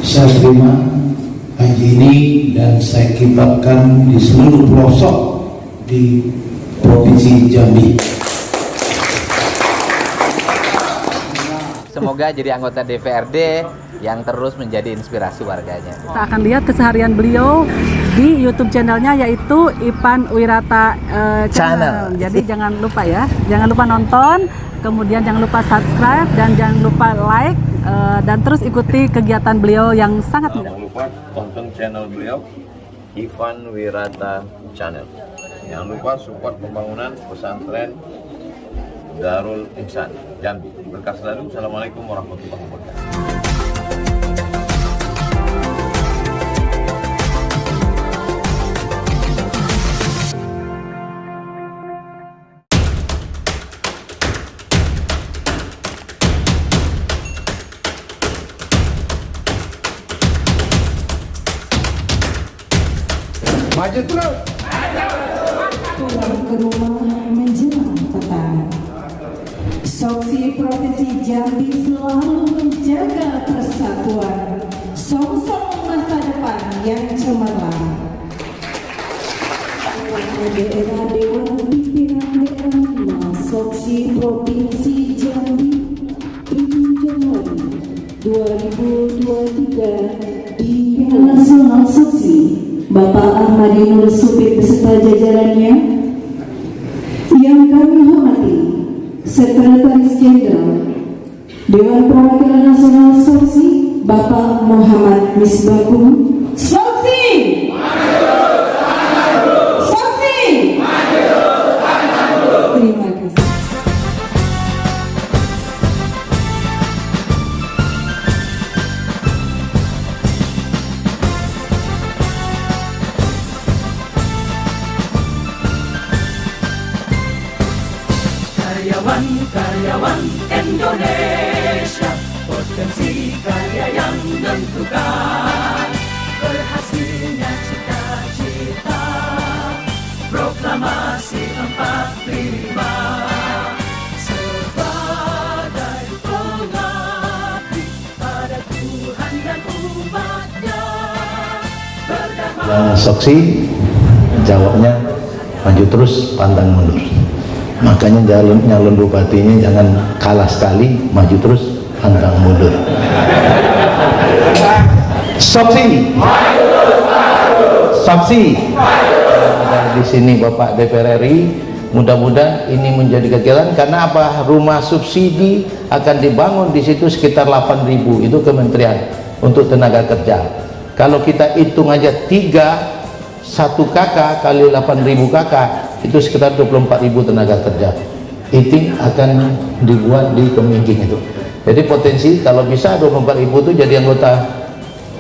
saya terima janji ini dan saya kibarkan di seluruh pelosok di Provinsi Jambi. Semoga jadi anggota DPRD yang terus menjadi inspirasi warganya. Kita akan lihat keseharian beliau di YouTube channelnya, yaitu Ipan Wirata Channel. Jadi jangan lupa ya, jangan lupa nonton, kemudian jangan lupa subscribe dan jangan lupa like, dan terus ikuti kegiatan beliau yang sangat mudah. Jangan lupa tonton channel beliau, Ipan Wirata Channel. Jangan lupa support pembangunan pesantren Darul Insan Jambi. Berkah selalu. Assalamualaikum warahmatullahi wabarakatuh. Maju terus. Pulang ke rumah menjelang petang. Soksi Provinsi Jambi selalu menjaga persatuan, song-song masa depan yang cemerlang. Daerah Dewan Pimpinan Daerah Soksi Provinsi Jambi 7 Januari 2023 di Nasional Soksi Bapak Ahmadinur Supit beserta jajarannya yang kami hormati, Sekretaris Jenderal Dewan Perwakilan Nasional Soksi Bapak Muhammad Misbahun. Soksi Soksi, terima kasih. Karyawan Indonesia, potensi karya yang menentukan, berhasilnya cita-cita, proklamasi 45, sebagai pengabdi pada Tuhan dan umatnya, berdamai. Soksi jawabnya maju terus, pantang mundur. Makanya nyalon bupatinya jangan kalah sekali, maju terus, pantang mundur. Soksi, Soksi. Di sini Bapak DPR RI, mudah-mudahan ini menjadi kegiatan karena apa? Rumah subsidi akan dibangun di situ sekitar 8.000, itu kementerian untuk tenaga kerja. Kalau kita hitung aja 1 kakak kali 8.000 kakak, itu sekitar 24.000 tenaga kerja. Itu akan dibuat di Kemingking itu. Jadi potensi kalau bisa 24.000 itu jadi anggota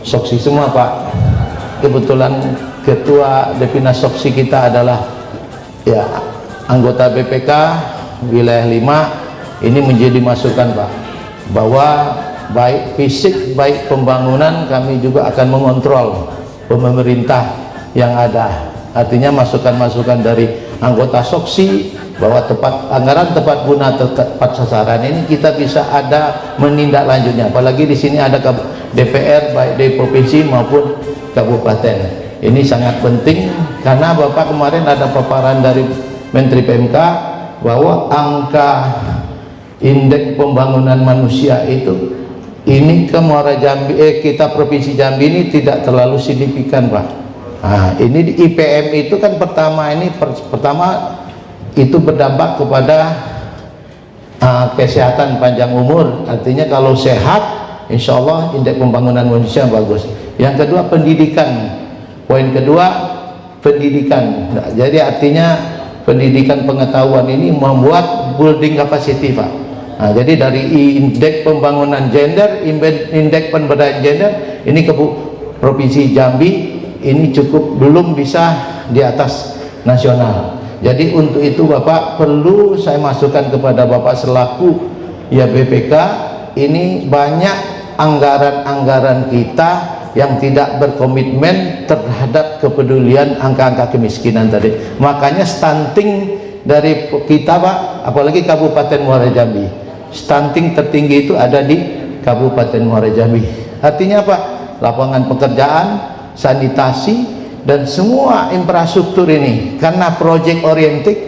Soksi semua, Pak. Kebetulan ketua Depinas Soksi kita adalah ya anggota BPK wilayah 5. Ini menjadi masukan, Pak, bahwa baik fisik baik pembangunan kami juga akan mengontrol pemerintah yang ada. Artinya masukan-masukan dari anggota Soksi bahwa anggaran tepat guna tepat sasaran ini kita bisa ada menindaklanjutnya. Apalagi di sini ada DPR baik di provinsi maupun kabupaten. Ini sangat penting karena Bapak kemarin ada paparan dari Menteri PMK bahwa angka indeks pembangunan manusia itu ini ke Muara Jambi, kita Provinsi Jambi ini tidak terlalu signifikan, Pak. Nah, ini di IPM itu kan pertama itu berdampak kepada kesehatan panjang umur. Artinya kalau sehat, insya Allah indeks pembangunan manusia bagus. Yang kedua pendidikan. Poin kedua pendidikan. Nah, jadi artinya pendidikan pengetahuan ini membuat building capacity, Pak. Nah, jadi dari indeks pembangunan gender, indeks pemberdayaan gender, ini ke Provinsi Jambi ini cukup belum bisa di atas nasional. Jadi untuk itu Bapak perlu saya masukkan kepada Bapak selaku ya BPK, ini banyak anggaran-anggaran kita yang tidak berkomitmen terhadap kepedulian angka-angka kemiskinan tadi. Makanya stunting dari kita, Pak, apalagi Kabupaten Muara Jambi, stunting tertinggi itu ada di Kabupaten Muara Jambi. Artinya apa? lapangan pekerjaan, sanitasi, dan semua infrastruktur ini. Karena project oriented,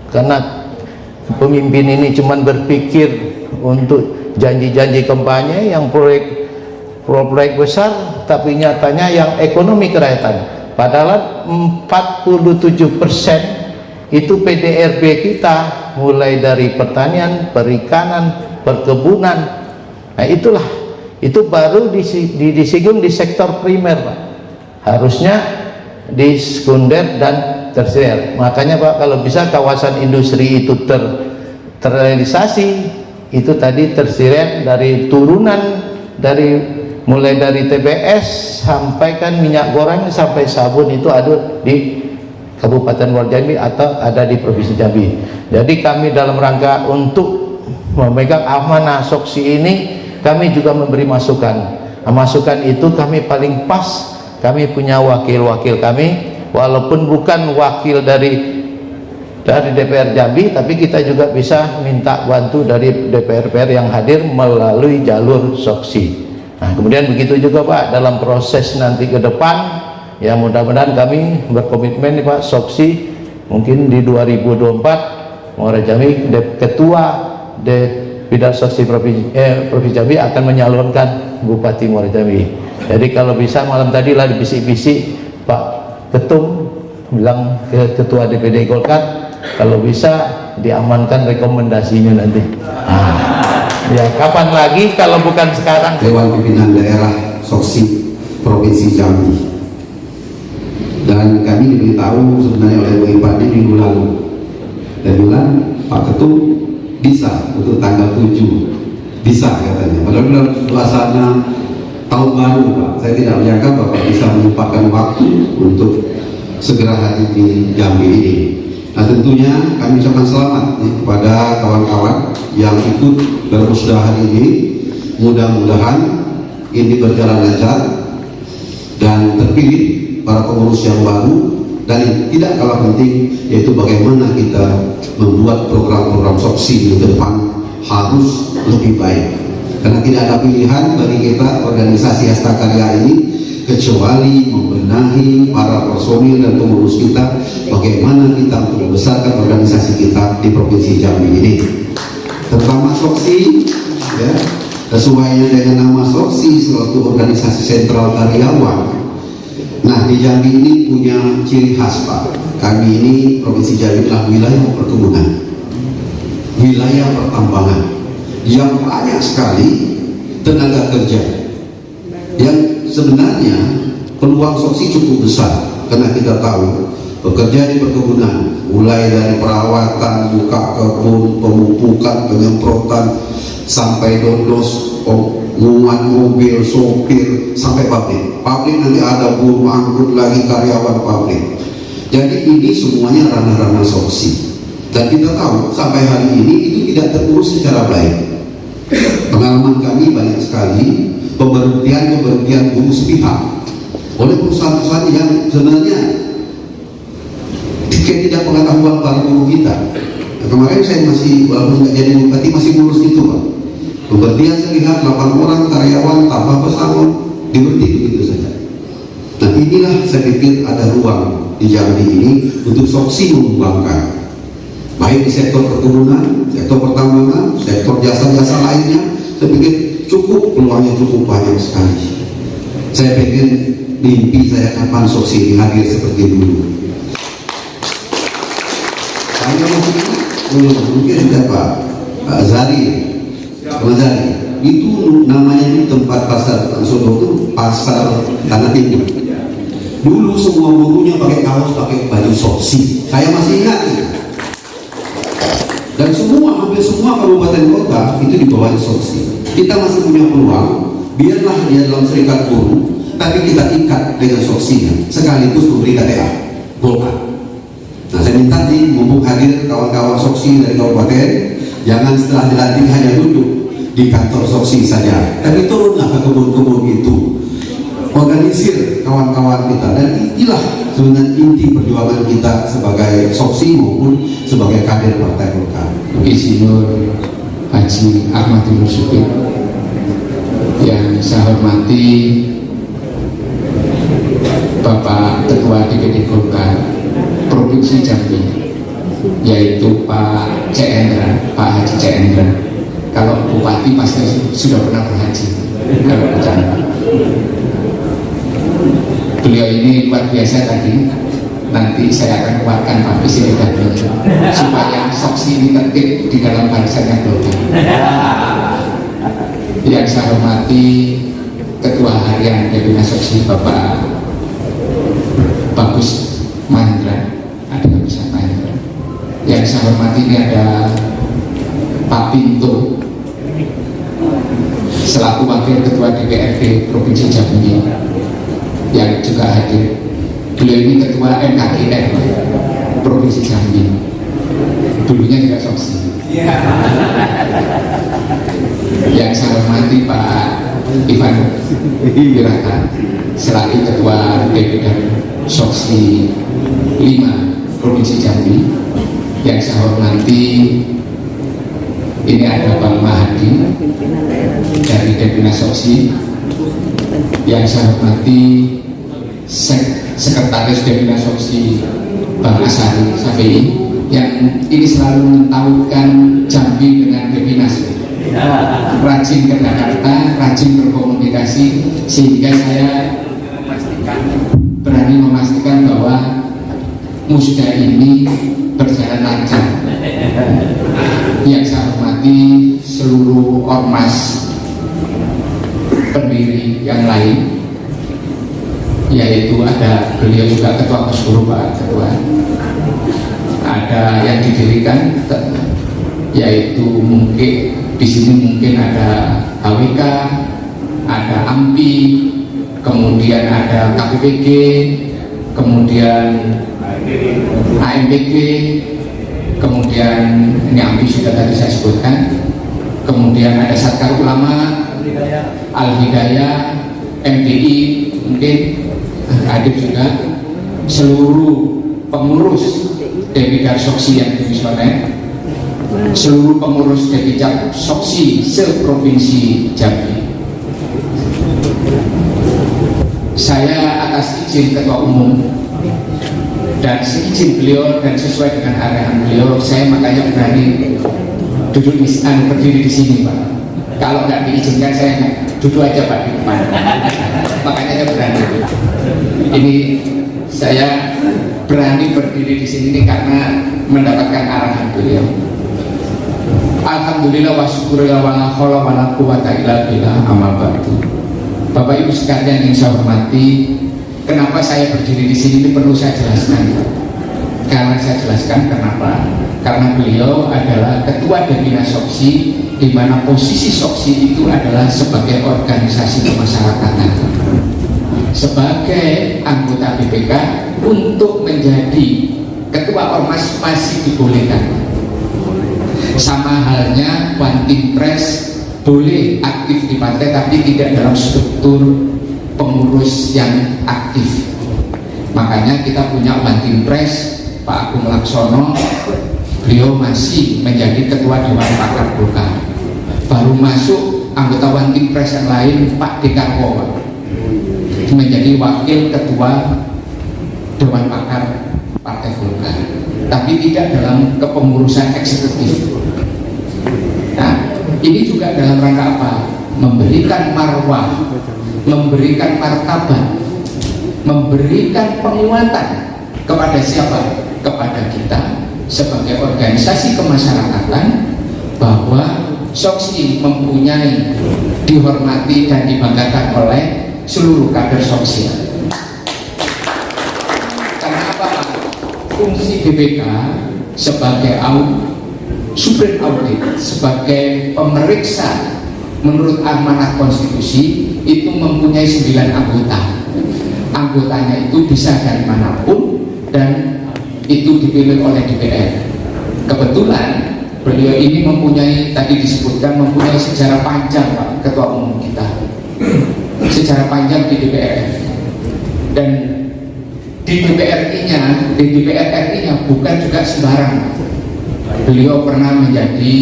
karena pemimpin ini cuma berpikir untuk janji-janji kampanye yang proyek besar, tapi nyatanya yang ekonomi kerakyatan. Padahal 47% itu PDRB kita, mulai dari pertanian, perikanan, perkebunan. Nah itulah, itu baru disinggung di sektor primer, Pak. Harusnya di sekunder dan tersier. Makanya Pak, kalau bisa kawasan industri itu terrealisasi, itu tadi tersier dari turunan, dari mulai dari TBS sampai kan minyak goreng sampai sabun itu ada di Kabupaten Muara Jambi atau ada di Provinsi Jambi. Jadi kami dalam rangka untuk memegang amanah Soksi ini, kami juga memberi masukan. Nah, masukan itu kami paling pas, kami punya wakil-wakil kami, walaupun bukan wakil dari DPR Jambi, tapi kita juga bisa minta bantu dari DPR yang hadir melalui jalur Soksi. Nah, kemudian begitu juga Pak dalam proses nanti ke depan, ya mudah-mudahan kami berkomitmen nih Pak, Soksi mungkin di 2024 Muara Jambi Ketua Bidang Soksi Provinsi Jambi akan menyalurkan Bupati Muara Jambi. Jadi kalau bisa malam tadi lah dibisik-bisik Pak Ketum bilang ke Ketua DPD Golkar, kalau bisa diamankan rekomendasinya nanti. Ya kapan lagi kalau bukan sekarang. Dewan Pimpinan Daerah Soksi Provinsi Jambi, dan kami diberitahu sebenarnya oleh Bu Ipani minggu lalu, dan bilang Pak Ketum bisa untuk tanggal 7, bisa katanya. Padahal dalam suasana tahun baru Pak, saya tidak menyangka Bapak bisa menyempatkan waktu untuk segera hadir di Jambi ini. Nah tentunya kami ucapkan selamat kepada kawan-kawan yang ikut bermusyawarah hari ini. Mudah-mudahan ini berjalan lancar dan terpilih para pengurus yang baru, dan yang tidak kalah penting yaitu bagaimana kita membuat program-program Soksi di depan harus lebih baik, karena tidak ada pilihan bagi kita organisasi Hasta Karya ini kecuali membenahi para personil dan pengurus kita, bagaimana kita membesarkan organisasi kita di Provinsi Jambi ini, terutama Soksi ya, sesuai dengan nama Soksi selaku organisasi sentral karyawan. Nah di Jambi ini punya ciri khas Pak, kami ini Provinsi Jambi adalah wilayah perkebunan, wilayah pertambangan yang banyak sekali tenaga kerja, yang sebenarnya peluang Soksi cukup besar, karena kita tahu bekerja di perkebunan mulai dari perawatan, buka kebun, pemupukan, penyemprotan, sampai dodos, muat mobil, sopir, sampai pabrik. Pabrik nanti ada buruh angkut lagi, karyawan pabrik. Jadi ini semuanya ranah-ranah Soksi, dan kita tahu sampai hari ini itu tidak terurus secara baik. Pengalaman kami banyak sekali pemberhentian buruh sepihak oleh perusahaan-perusahaan yang sebenarnya tidak pengetahuan para buruh kita. Nah, kemarin saya masih, walaupun nggak jadi bupati, masih ngurus itu Pak. Pemberhentian sepihak 8 orang karyawan tanpa pesangon, diberhenti begitu saja. Nah inilah saya pikir ada ruang di Jambi ini untuk Soksi mengembangkan, baik di sektor perkebunan, sektor pertambangan, sektor jasa-jasa lainnya. Saya pikir cukup, peluangnya cukup banyak sekali. Saya pikir mimpi saya kapan Soksi ini hadir seperti dulu. Saya mungkin sudah Pak Zari, itu namanya di tempat pasar Sodo itu pasar Tanah Timur. Dulu semua buruhnya pakai kaos, pakai baju Soksi. Saya masih ingat. Dan hampir semua kabupaten kota itu di bawah Soksi. Kita masih punya peluang, biarlah dia dalam serikat buruh, tapi kita ikat dengan Soksinya, sekaligus memberi KTA Golkar. Nah saya minta nih, mumpung hadir kawan-kawan Soksi dari kabupaten, jangan setelah dilantik hanya duduk di kantor Soksi saja, tapi turunlah ke kebun-kebun itu, organisir kawan-kawan kita. Dan inilah sebenarnya inti perjuangan kita sebagai Soksi maupun sebagai kader Partai Golkar. Insinyur Haji Ahmad Yunus Supit yang saya hormati Bapak Ketua DPD Golkar Provinsi Jambi, yaitu Pak Pak Haji C. Endra. Kalau Bupati pasti sudah pernah berhaji. Kalau bercanda. Beliau ini luar biasa tadi. Nanti saya akan keluarkan Pak Visi supaya soksi ini tertib di dalam barisannya Golkar. Yang saya hormati Ketua Harian Dewan Soksi Bapak Bagus Mahendra, ada Bagus Mahendra. Yang saya hormati ini ada Pak Pinto selaku Wakil Ketua DPRD Provinsi Jambi yang juga hadir. Beliau ini Ketua MKGR Provinsi Jambi, dulunya juga soksi. Yang saya hormati Pak Ivan Wirata selaku Ketua DPD Soksi 5 Provinsi Jambi. Yang saya hormati ini ada Bang Mahadi dari DPD Soksi. Yang saya hormati Sekretaris DPD Soksi Bang Asari Safei yang ini selalu mentautkan Jambi dengan Depinas, rajin ke Jakarta, rajin berkomunikasi, sehingga saya berani memastikan bahwa musda ini berjalan lancar. Yang saya hormati seluruh ormas pendiri yang lain, yaitu ada beliau juga Ketua Kosguru Pak Ketua, ada yang didirikan yaitu mungkin di sini mungkin ada HWK, ada AMPI, kemudian ada KPPG, kemudian AMPG, kemudian ini AMPI sudah tadi saya sebutkan, kemudian ada Satkar Ulama, Al-Hidayah, MDI mungkin hadir juga, seluruh pengurus DPD Soksi yang dimisioner, seluruh pengurus DPD Soksi se-Provinsi Jambi. Saya atas izin Ketua Umum dan seizin beliau dan sesuai dengan arahan beliau, saya makanya berani duduk berdiri di sini, Pak. Kalau nggak diizinkan saya duduk aja Pak di depan. Makanya saya berani. Ini saya berani berdiri di sini karena mendapatkan arahan beliau. Alhamdulillah wa syukurillah wa la haula wa la quwata illa billah, amma ba'du. Bapak Ibu sekalian yang saya hormati, kenapa saya berdiri di sini ini perlu saya jelaskan. Karena saya jelaskan kenapa? Karena beliau adalah Ketua Dewan Soksi, di mana posisi Soksi itu adalah sebagai organisasi kemasyarakatan. Sebagai anggota BPK untuk menjadi ketua ormas masih dibolehkan. Sama halnya One Team Press boleh aktif di partai tapi tidak dalam struktur pengurus yang aktif. Makanya kita punya One Team Press, Pak Agung Laksono, beliau masih menjadi ketua Dewan Pakar Golkar. Baru masuk anggota One Team Press yang lain Pak Dekarwo menjadi wakil ketua Dewan Pakar Partai Golkar, tapi tidak dalam kepengurusan eksekutif. Nah, ini juga dalam rangka apa? Memberikan marwah, memberikan martabat, memberikan penguatan kepada siapa? Kepada kita sebagai organisasi kemasyarakatan, bahwa Soksi mempunyai, dihormati dan dibanggakan oleh seluruh kader Soksi. Karena apa? Fungsi BPK sebagai Supreme Audit, sebagai pemeriksa menurut amanat konstitusi itu mempunyai 9 anggota. Anggotanya itu bisa dari manapun dan itu dipilih oleh DPR. Kebetulan beliau ini mempunyai, tadi disebutkan, mempunyai sejarah panjang Pak Ketua Umum kita, sejarah panjang di DPR. Dan di DPR RI-nya bukan juga sembarang. Beliau pernah menjadi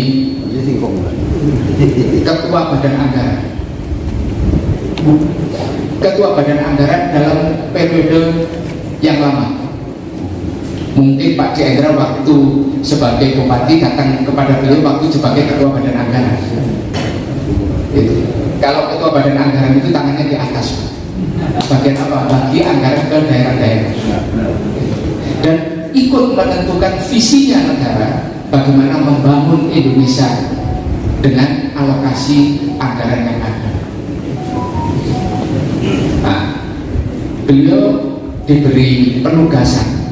Ketua Badan Anggaran, Ketua Badan Anggaran dalam periode yang lama. Mungkin Pak Jendra waktu sebagai bupati datang kepada beliau waktu sebagai Ketua Badan Anggaran. Itu. Kalau Ketua Badan Anggaran itu tangannya di atas, bagian apa? Bagi anggaran ke daerah-daerah. Dan ikut menentukan visinya negara bagaimana membangun Indonesia dengan alokasi anggaran yang ada. Nah, beliau diberi penugasan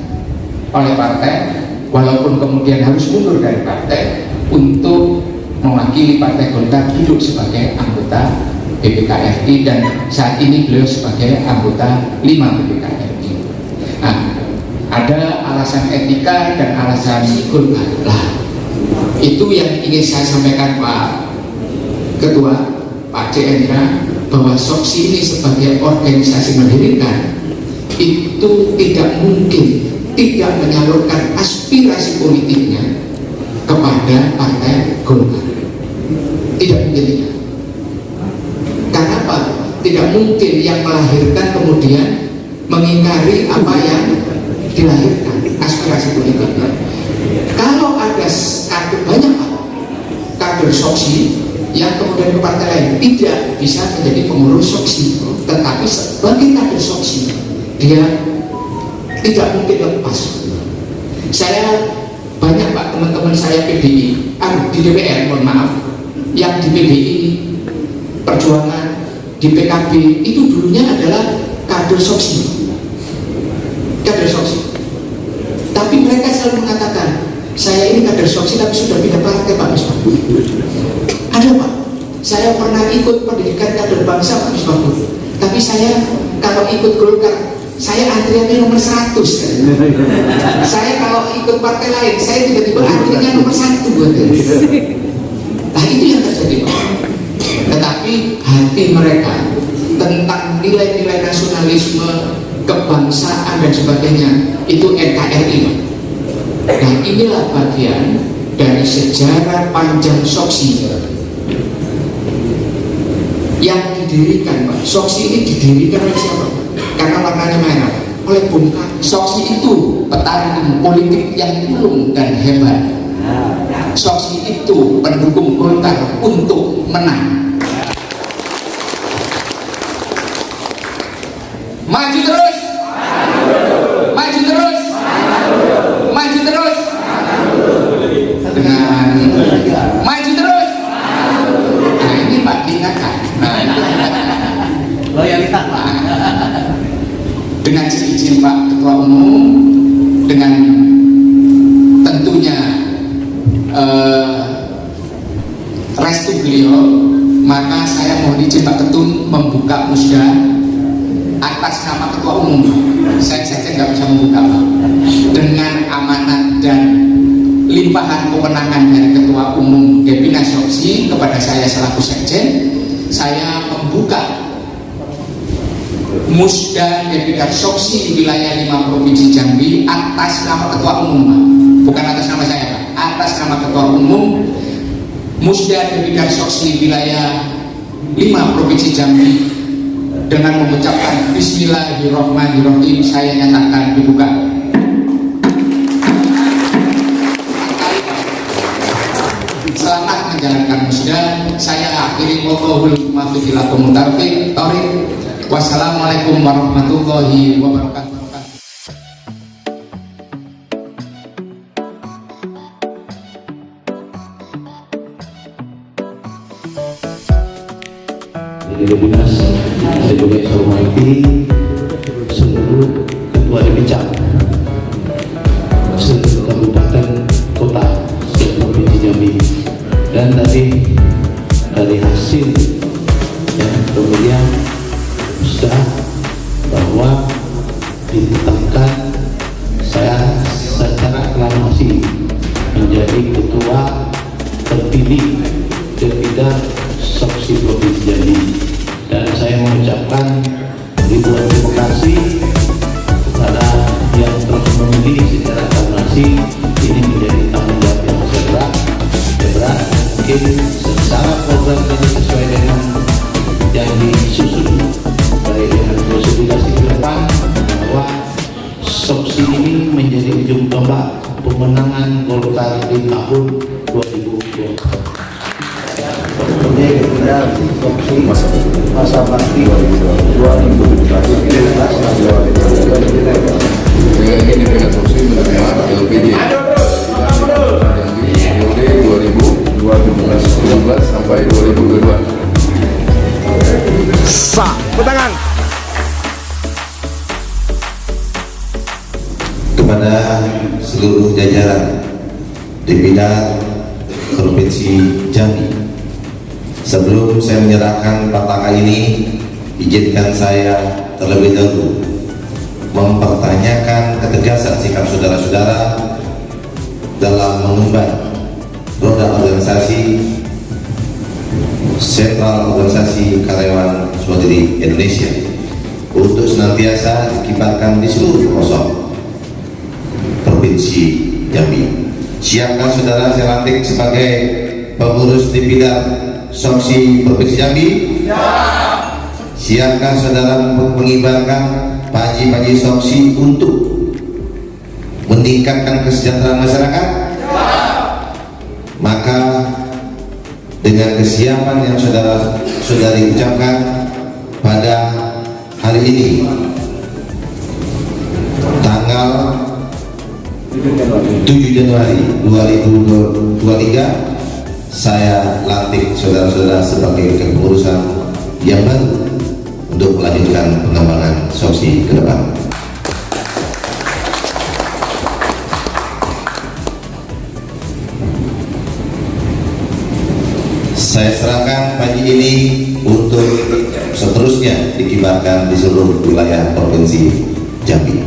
oleh partai, walaupun kemudian harus mundur dari partai untuk mewakili Partai Golkar duduk sebagai anggota BPKRI, dan saat ini beliau sebagai anggota 5 BPKRI. Nah, ada alasan etika dan alasan Golkar lah. Itu yang ingin saya sampaikan Pak Ketua, Pak Jendra, bahwa SOKSI ini sebagai organisasi mendirikan itu tidak mungkin tidak menyalurkan aspirasi politiknya kepada Partai Golkar. Tidak mungkin. Karena apa? Tidak mungkin yang melahirkan kemudian mengingkari apa yang dilahirkan, aspirasi politiknya. Kalau ada banyak kader SOKSI yang kemudian ke partai lain, tidak bisa menjadi pengurus SOKSI, tetapi sebagai kader SOKSI dia tidak mungkin lepas. Saya banyak Pak, teman-teman saya PDI di DPR, mohon maaf, yang di PDI Perjuangan, di PKB itu dulunya adalah kader SOKSI, kader SOKSI. Tapi mereka selalu mengatakan, saya ini kader SOKSI tapi sudah pindah partai Pak Misbah. Ada Pak, saya pernah ikut pendidikan kader bangsa Pak Misbah, tapi saya kalau ikut Golkar saya antriannya nomor 100. Saya kalau ikut partai lain, saya tiba-tiba antriannya nomor 1. Nah itu yang terjadi Pak. Tetapi hati mereka tentang nilai-nilai nasionalisme, kebangsaan dan sebagainya itu NKRI Pak. Nah inilah bagian dari sejarah panjang SOKSI yang didirikan Pak. SOKSI ini didirikan oleh siapa? Karena warnanya merah, oleh Bung Karno. SOKSI itu petarung politik yang ulung dan hebat. SOKSI itu pendukung Golkar untuk menang. Maju terus, maju terus, maju terus, dengan maju terus. Nah ini Pak diingatkan. Loyalitas Pak. Dengan izin Pak Ketua Umum, dengan tentunya restu beliau, maka saya mohon izin Pak Ketun membuka musda atas nama Ketua Umum. Saya saja nggak bisa membuka Pak. Dengan amanat dan limpahan kewenangan dari Ketua Umum Depina SOKSI kepada saya selaku Sekjen, saya membuka musda Depina SOKSI wilayah 5 Provinsi Jambi atas nama Ketua Umum Pak. Bukan atas nama saya Pak, atas nama Ketua Umum. Musda Depina SOKSI wilayah 5 Provinsi Jambi dengan mengucapkan Bismillahirrahmanirrahim saya nyatakan dibuka. Selamat menjalankan musda. Saya akhiri wallahul muwaffiq ila aqwamit thoriq. Wassalamualaikum warahmatullahi wabarakatuh. Jadi dinas saya juga hormati seluruh ketua DPCAM, seluruh kabupaten kota provinsi Jambi, dan dari hasil ya kemudian sudah bahwa ditetapkan saya secara aklamasi menjadi ketua terpilih Depina SOKSI Provinsi Jambi, dan saya mengucapkan ribuan terima kasih kepada yang terus memilih secara aklamasi. Ini menjadi tanggung jawab yang berat. Mungkin secara program ini sesuai dengan yang disusun lomba pemenangan Golkar di tahun 2020. Masa bakti 2017 ini dengan Soksi menerima LPD Jambi 2017 sampai 2022. Sah, tangan. Kepada seluruh jajaran DPD Provinsi Jambi, sebelum saya menyerahkan petaka ini, izinkan saya terlebih dahulu mempertanyakan ketegasan sikap saudara-saudara dalam mengemban roda organisasi Sentral Organisasi Karyawan Swadiri Indonesia untuk senantiasa dikibarkan di seluruh pelosok Provinsi Jambi. Siapkah saudara saya lantik sebagai pengurus DPD Soksi Provinsi Jambi? Siapkah saudara mengibarkan paji-paji Soksi untuk meningkatkan kesejahteraan masyarakat? Maka dengan kesiapan yang saudara-saudari ucapkan pada hari ini, tanggal 7 Januari 2023, saya lantik saudara-saudara sebagai kepengurusan yang baru untuk melanjutkan pengembangan Soksi ke depan. Saya serahkan pagi ini untuk seterusnya dikibarkan di seluruh wilayah Provinsi Jambi.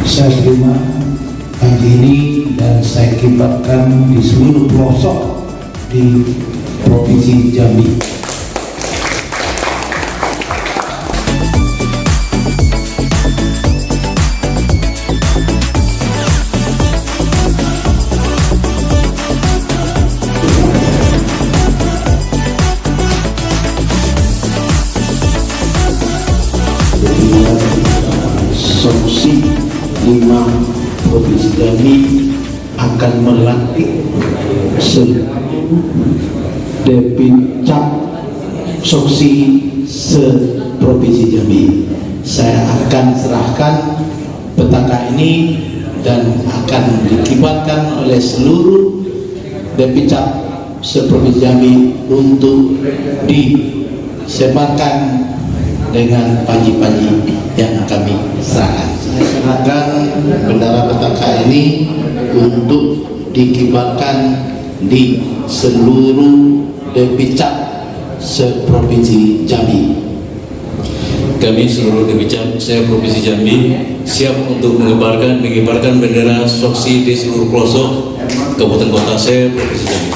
Saya terima pagi ini dan saya kibarkan di seluruh pelosok di Provinsi Jambi. Soksi 5 Provinsi Jambi akan melantik seluruh Depicap Soksi se-Provinsi Jambi. Saya akan serahkan petaka ini dan akan dikibarkan oleh seluruh Depicap se-Provinsi Jambi untuk disebarkan dengan paji-paji yang kami serahkan. Saya serahkan bendera petaka ini untuk dikibarkan di seluruh Depicap se-Provinsi Jambi. Kami seluruh Depicap se-Provinsi Jambi siap untuk mengibarkan bendera Soksi di seluruh pelosok kabupaten kota se-Provinsi Jambi.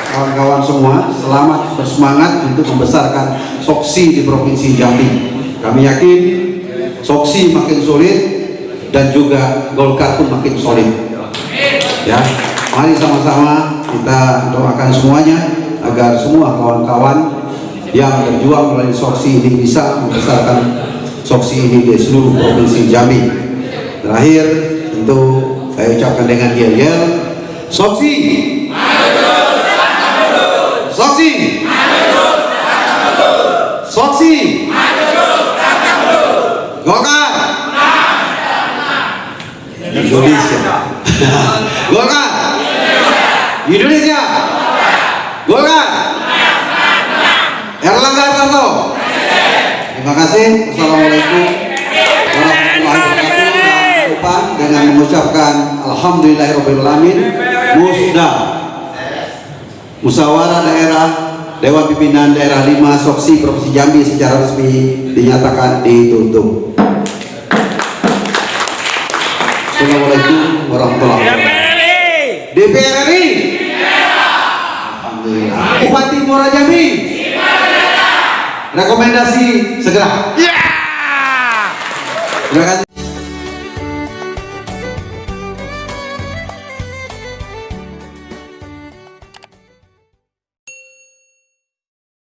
Kawan-kawan semua, selamat bersemangat untuk membesarkan Soksi di Provinsi Jambi. Kami yakin Soksi makin solid dan juga Golkar pun makin solid. Ya, mari sama-sama kita doakan semuanya agar semua kawan-kawan yang berjuang melalui Soksi ini bisa membesarkan Soksi ini di seluruh Provinsi Jambi. Terakhir, tentu saya ucapkan dengan yel-yel, Soksi! Soksi! Soksi! Golkar! Indonesia! Golkar! Indonesia! Golkar! Erlangga Hartarto! Terima kasih. Assalamualaikum warahmatullahi wabarakatuh. Jangan lupa dengan mengucapkan Alhamdulillahirrahmanirrahim. Musda Musyawarah Daerah Dewan Pimpinan Daerah 5 Soksi Provinsi Jambi secara resmi dinyatakan ditutup. Assalamualaikum warahmatullahi wabarakatuh. DPR RI. Alhamdulillah. Bupati Muara Jambi. Rekomendasi segera. Terima kasih.